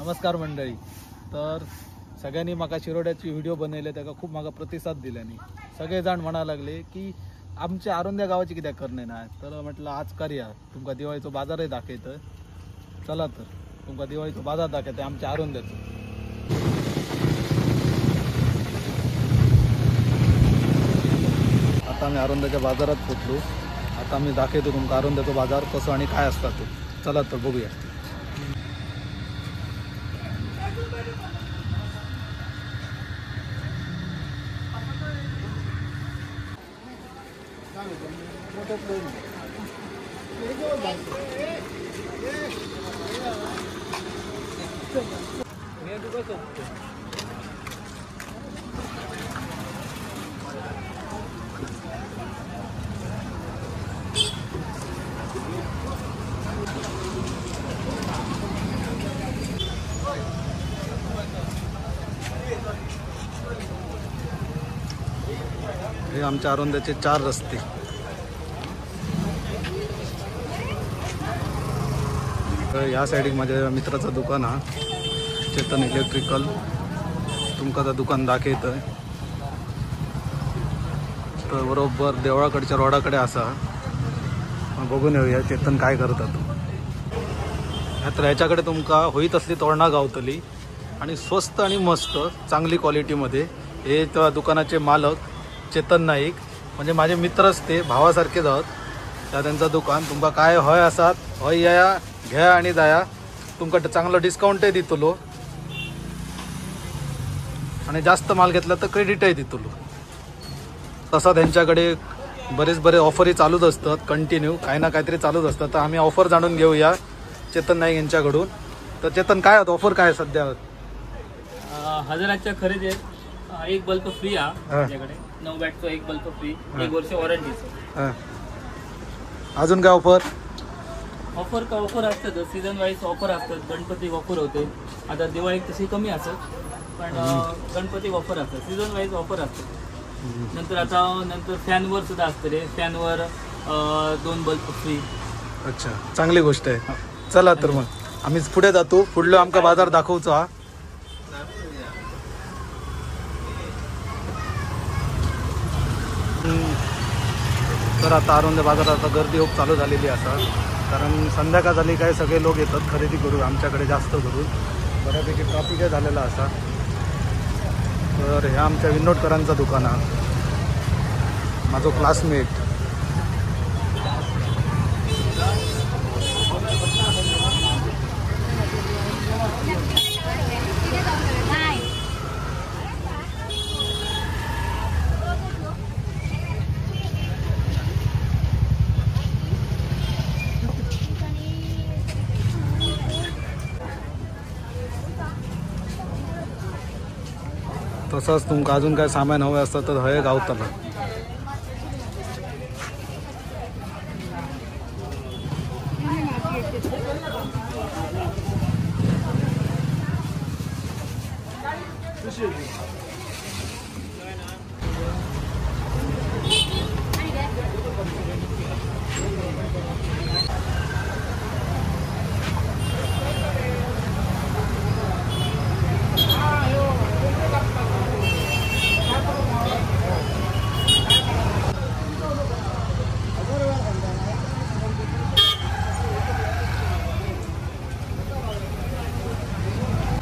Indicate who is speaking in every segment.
Speaker 1: नमस्कार मंडळी। तर सगळ्यांनी माका शिरोड्याची व्हिडिओ बनवले त्याका खूप माका प्रतिसाद दिल्यानी सगळे जण म्हणा लागले की आमच्या आरोंद्या गावाची कित्याक करणे ना। तर म्हटलं आज करूया, तुमका दिवाळीचो बाजारही दाखयतोय। चला तर तुमका दिवाळीचो बाजार दाखयतोय आमच्या आरोंद्याचो। आता आम्ही आरोंद्याच्या बाजारात पोचलो। आता आम्ही दाखवतो तुमका आरोंद्याचो बाजार कसो आणि काय असता तो। चला तर बघूया। हे आमच्या आरोंद्याचे 4 रस्ते। तर या साइडीक माझ्या मित्राचं दुकान हा, चेतन इलेक्ट्रिकल। तुमका त्या दुकान दाखवतोय। तर बरोबर देवळाकडच्या रोडाकडे असा। बघून येऊया चेतन काय करतात। तर ह्याच्याकडे तुमका होईत असली तोरणा गावतली आणि स्वस्त आणि मस्त चांगली क्वालिटीमध्ये। हे त्या दुकानाचे मालक चेतन नाईक, म्हणजे माझे मित्रच ते, भावासारखे जात। त्या त्यांचं दुकान तुमका काय हय आसात हय या घ्या आणि जाया। तुमका चांगलं डिस्काउंटही दितलो आणि जास्त माल घेतला तर क्रेडिटही दितलो। तसा त्यांच्याकडे बरे ऑफरही चालूच असतात, कंटिन्यू काही ना काहीतरी चालूच असतात। तर आम्ही ऑफर जाणून घेऊया चेतन नाईक यांच्याकडून। तर चेतन काय आहेत ऑफर, काय सध्या?
Speaker 2: 1000च्या खरेदीत एक बल्ब फ्री आहे माझ्याकडे। 9 वॅटचा एक बल्ब फ्री, 1 वर्ष वॉरंटीचं।
Speaker 1: अजून काय ऑफर?
Speaker 2: ऑफर असतात, सीझन वाईज ऑफर असतात। गणपती ऑफर होते, आता दिवाळी तशी कमी असत पण गणपती ऑफर असतात, सीझन वाईज ऑफर असतात। नंतर फॅनवर सुद्धा असतं, फॅनवर 2 बल्ब फ्री।
Speaker 1: अच्छा, चांगली गोष्ट आहे। चला तर मग आम्ही पुढे जातो, पुढलो आमका बाजार दाखवतो हा। तर आता आरोंद्या बाजारात आता गर्दी खूप चालू झालेली असा, कारण संध्याकाळ झाली काय सगळे लोक येतात खरेदी करू आमच्याकडे। जास्त करून बऱ्यापैकी ट्रॅफिक झालेला असा। तर ह्या आमच्या विनोदकरांचा दुकान हा, माझो क्लासमेट। तसंच तुमका अजून काय सामान हवे असतं तर हय गावतला।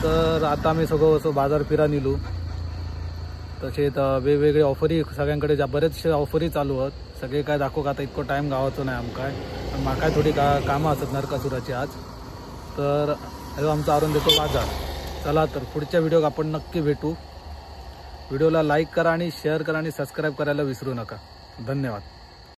Speaker 1: तर आता आम्ही सगळं असं बाजार फिरा निलू। तसेच वेगवेगळे ऑफरही सगळ्यांकडे बरेचसे ऑफरही चालू आहेत। सगळे काय दाखवू आता इतकं टाईम गावाचं नाही आमकाय, पण माकाय थोडी कामं असतात नरकासुराची आज। तर हे आमचा आरोंद्याचो बाजार। चला तर पुढच्या व्हिडिओत आपण नक्की भेटू। व्हिडिओला लाईक करा आणि शेअर करा आणि सबस्क्राईब करायला विसरू नका। धन्यवाद।